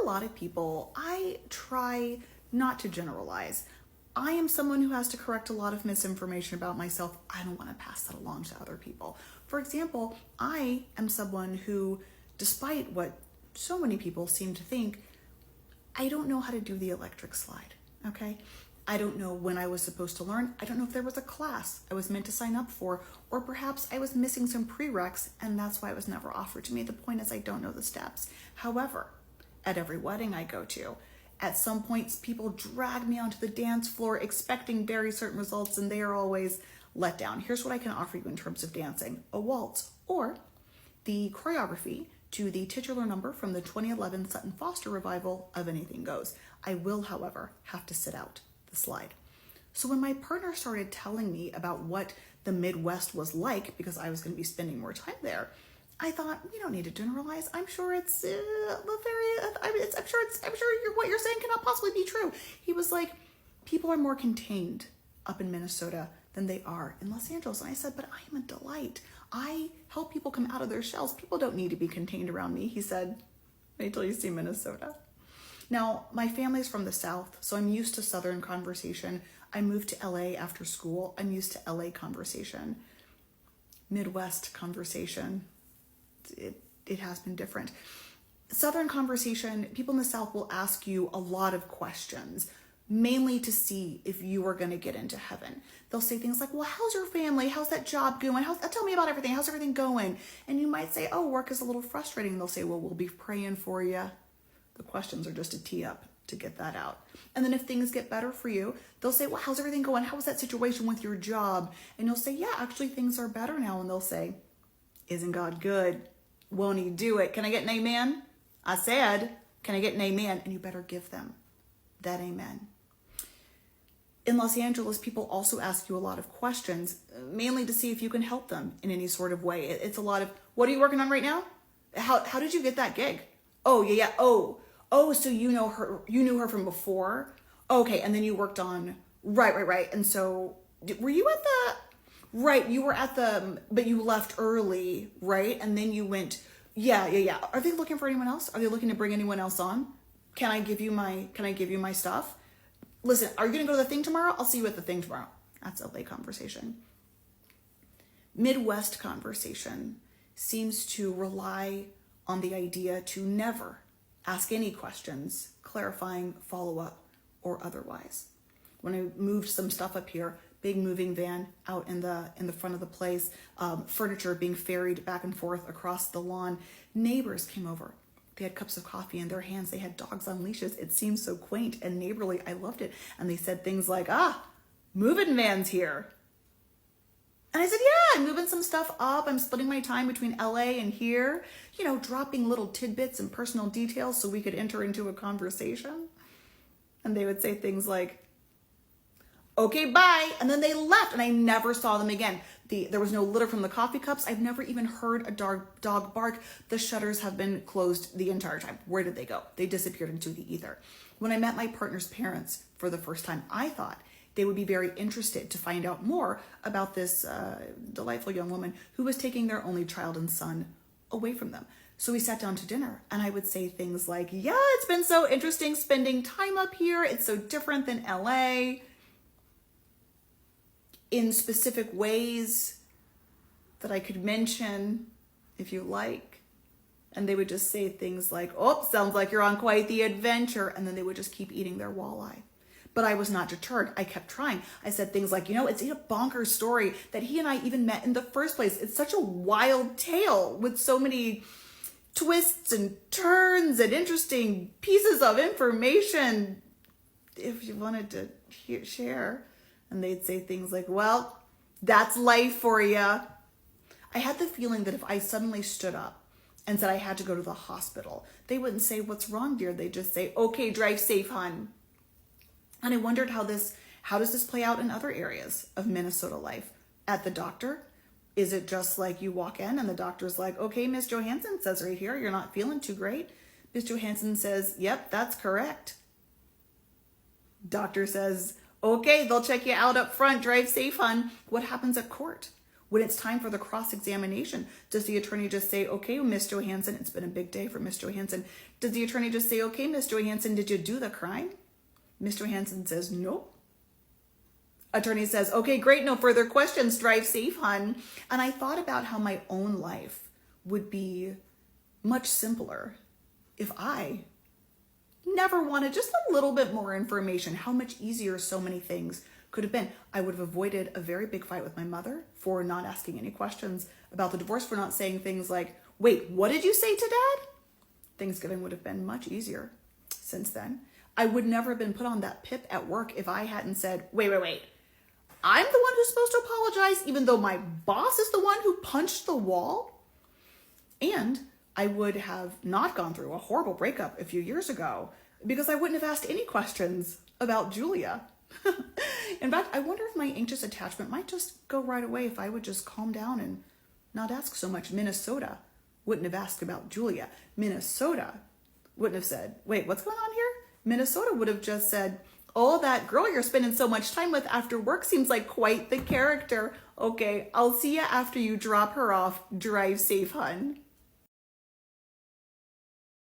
lot of people, I try not to generalize. I am someone who has to correct a lot of misinformation about myself. I don't want to pass that along to other people. For example, I am someone who, despite what so many people seem to think, I don't know how to do the electric slide, okay? I don't know when I was supposed to learn. I don't know if there was a class I was meant to sign up for, or perhaps I was missing some prereqs and that's why it was never offered to me. The point is I don't know the steps. However, at every wedding I go to, at some points people drag me onto the dance floor expecting very certain results and they are always let down. Here's what I can offer you in terms of dancing: a waltz or the choreography to the titular number from the 2011 Sutton Foster revival of Anything Goes. I will, however, have to sit out the slide. So when my partner started telling me about what the Midwest was like, because I was going to be spending more time there, I thought, we don't need to generalize. I'm sure it's I'm sure what you're saying cannot possibly be true. He was like, people are more contained up in Minnesota than they are in Los Angeles. And I said, but I am a delight. I help people come out of their shells. People don't need to be contained around me. He said, wait till you see Minnesota. Now, my family's from the South, so I'm used to Southern conversation. I moved to LA after school. I'm used to LA conversation. Midwest conversation, it has been different. Southern conversation, people in the South will ask you a lot of questions, mainly to see if you are going to get into heaven. They'll say things like, well, how's your family? How's that job going? Tell me about everything. How's everything going? And you might say, oh, work is a little frustrating. They'll say, well, we'll be praying for you. The questions are just a tee up to get that out. And then if things get better for you, they'll say, well, how's everything going? How was that situation with your job? And you'll say, yeah, actually things are better now. And they'll say, isn't God good? Won't he do it? Can I get an amen? I said, can I get an amen? And you better give them that amen. In Los Angeles, people also ask you a lot of questions, mainly to see if you can help them in any sort of way. It's a lot of, what are you working on right now? How did you get that gig? Oh, yeah. Oh, so you knew her from before? Okay, and then you worked on, right. And so, were you at right, you were at but you left early, right? And then you went, yeah. Are they looking for anyone else? Are they looking to bring anyone else on? Can I give you my stuff? Listen, are you gonna go to the thing tomorrow? I'll see you at the thing tomorrow. That's LA conversation. Midwest conversation seems to rely on the idea to never ask any questions, clarifying, follow-up, or otherwise. When I moved some stuff up here, big moving van out in the front of the place, furniture being ferried back and forth across the lawn, neighbors came over. They had cups of coffee in their hands. They had dogs on leashes. It seemed so quaint and neighborly. I loved it. And they said things like, moving van's here. And I said, yeah, I'm moving some stuff up. I'm splitting my time between LA and here, dropping little tidbits and personal details so we could enter into a conversation. And they would say things like, okay, bye. And then they left and I never saw them again. There was no litter from the coffee cups. I've never even heard a dog bark. The shutters have been closed the entire time. Where did they go? They disappeared into the ether. When I met my partner's parents for the first time, I thought they would be very interested to find out more about this delightful young woman who was taking their only child and son away from them. So we sat down to dinner and I would say things like, yeah, it's been so interesting spending time up here. It's so different than LA in specific ways that I could mention if you like. And they would just say things like, oh, sounds like you're on quite the adventure. And then they would just keep eating their walleye. But I was not deterred. I kept trying. I said things like, it's a bonkers story that he and I even met in the first place. It's such a wild tale with so many twists and turns and interesting pieces of information. If you wanted to share. And they'd say things like, well, that's life for you. I had the feeling that if I suddenly stood up and said I had to go to the hospital, they wouldn't say, what's wrong, dear? They'd just say, okay, drive safe, hon. And I wondered how does this play out in other areas of Minnesota life? At the doctor? Is it just like you walk in and the doctor's like, okay, Miss Johansson says right here, you're not feeling too great. Miss Johansson says, yep, that's correct. Doctor says, okay, they'll check you out up front, drive safe, hon. What happens at court? When it's time for the cross-examination, does the attorney just say, okay, Ms. Johansson, it's been a big day for Ms. Johansson. Does the attorney just say, okay, Ms. Johansson, did you do the crime? Ms. Johansson says, no. Attorney says, okay, great, no further questions, drive safe, hun. And I thought about how my own life would be much simpler if I never wanted just a little bit more information, how much easier so many things could have been. I would have avoided a very big fight with my mother for not asking any questions about the divorce, for not saying things like, wait, what did you say to Dad? Thanksgiving would have been much easier since then. I would never have been put on that pip at work if I hadn't said, wait. I'm the one who's supposed to apologize, even though my boss is the one who punched the wall. And I would have not gone through a horrible breakup a few years ago because I wouldn't have asked any questions about Julia. In fact, I wonder if my anxious attachment might just go right away if I would just calm down and not ask so much. Minnesota wouldn't have asked about Julia. Minnesota wouldn't have said, wait, what's going on here? Minnesota would have just said, oh, that girl you're spending so much time with after work seems like quite the character. Okay, I'll see you after you drop her off. Drive safe, hun.